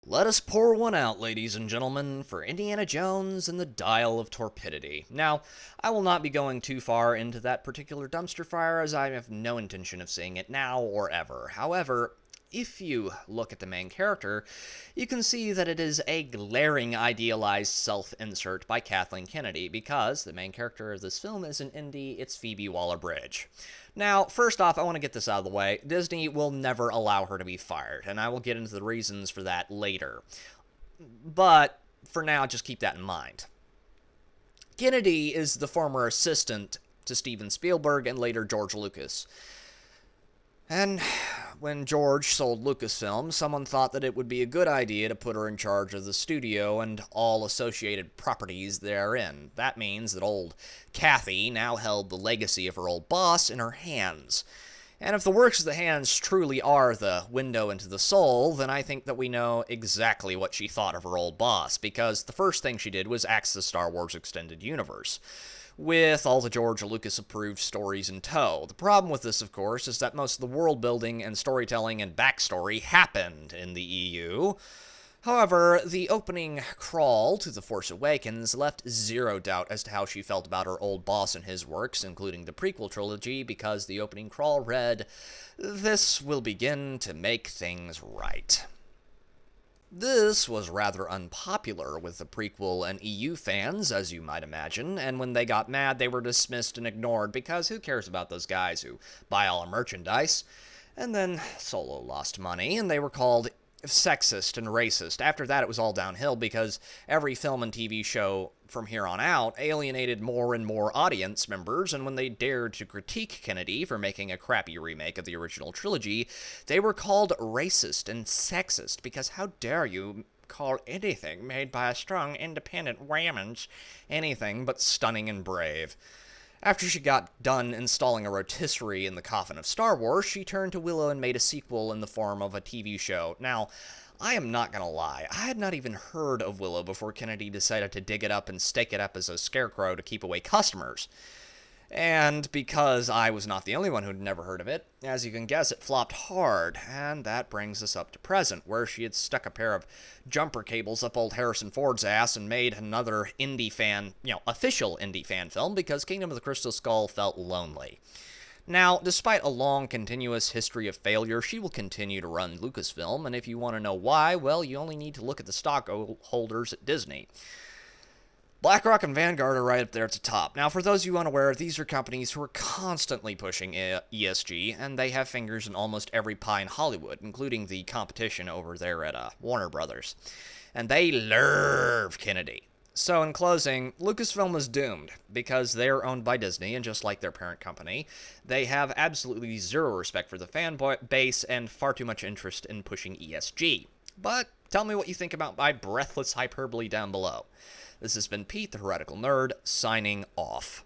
Let us pour one out, ladies and gentlemen, for Indiana Jones and the Dial of Torpidity. Now, I will not be going too far into that particular dumpster fire, as I have no intention of seeing it now or ever. However, if you look at the main character, you can see that it is a glaring idealized self-insert by Kathleen Kennedy, because the main character of this film isn't Indy, it's Phoebe Waller-Bridge. Now, first off, I want to get this out of the way. Disney will never allow her to be fired, and I will get into the reasons for that later. But, for now, just keep that in mind. Kennedy is the former assistant to Steven Spielberg and later George Lucas. And when George sold Lucasfilm, someone thought that it would be a good idea to put her in charge of the studio and all associated properties therein. That means that old Kathy now held the legacy of her old boss in her hands. And if the works of the hands truly are the window into the soul, then I think that we know exactly what she thought of her old boss, because the first thing she did was axe the Star Wars Extended Universe, with all the George Lucas-approved stories in tow. The problem with this, of course, is that most of the world building and storytelling and backstory happened in the EU. However, the opening crawl to The Force Awakens left zero doubt as to how she felt about her old boss and his works, including the prequel trilogy, because the opening crawl read, "This will begin to make things right." This was rather unpopular with the prequel and EU fans, as you might imagine, and when they got mad, they were dismissed and ignored, because who cares about those guys who buy all the merchandise? And then Solo lost money, and they were called sexist and racist. After that, it was all downhill, because every film and TV show from here on out alienated more and more audience members, and when they dared to critique Kennedy for making a crappy remake of the original trilogy, they were called racist and sexist, because how dare you call anything made by a strong, independent women's anything but stunning and brave. After she got done installing a rotisserie in the coffin of Star Wars, she turned to Willow and made a sequel in the form of a TV show. Now, I am not gonna lie, I had not even heard of Willow before Kennedy decided to dig it up and stake it up as a scarecrow to keep away customers. And because I was not the only one who'd never heard of it, as you can guess, it flopped hard, and that brings us up to present, where she had stuck a pair of jumper cables up old Harrison Ford's ass and made another indie fan, official indie fan film, because Kingdom of the Crystal Skull felt lonely. Now, despite a long, continuous history of failure, she will continue to run Lucasfilm, and if you want to know why, well, you only need to look at the stockholders at Disney. BlackRock and Vanguard are right up there at the top. Now, for those of you unaware, these are companies who are constantly pushing ESG, and they have fingers in almost every pie in Hollywood, including the competition over there at Warner Brothers. And they love Kennedy. So, in closing, Lucasfilm is doomed, because they are owned by Disney, and just like their parent company, they have absolutely zero respect for the fan base and far too much interest in pushing ESG. But tell me what you think about my breathless hyperbole down below. This has been Pete, the Heretical Nerd, signing off.